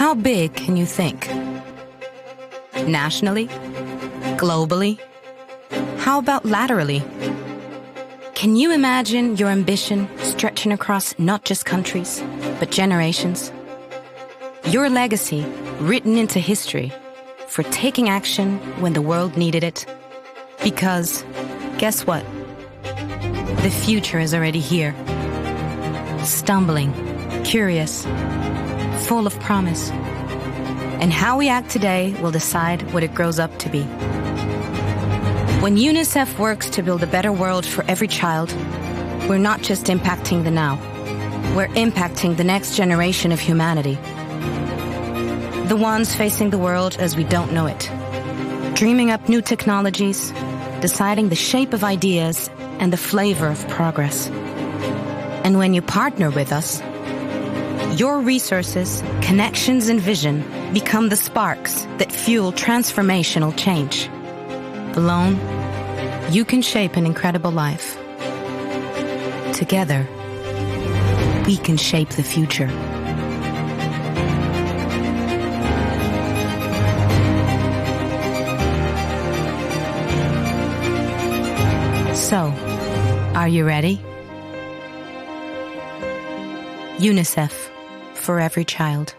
How big can you think? Nationally? Globally? How about laterally? Can you imagine your ambition stretching across not just countries, but generations? Your legacy written into history for taking action when the world needed it. Because, guess what? The future is already here. Stumbling, curious, full of promise. And how we act today will decide what it grows up to be. When UNICEF works to build a better world for every child, we're not just impacting the now. We're impacting the next generation of humanity. The ones facing the world as we don't know it. Dreaming up new technologies, deciding the shape of ideas and the flavor of progress. And when you partner with us, your resources, connections, and vision become the sparks that fuel transformational change. Alone, you can shape an incredible life. Together, we can shape the future. So, are you ready? UNICEF, for every child.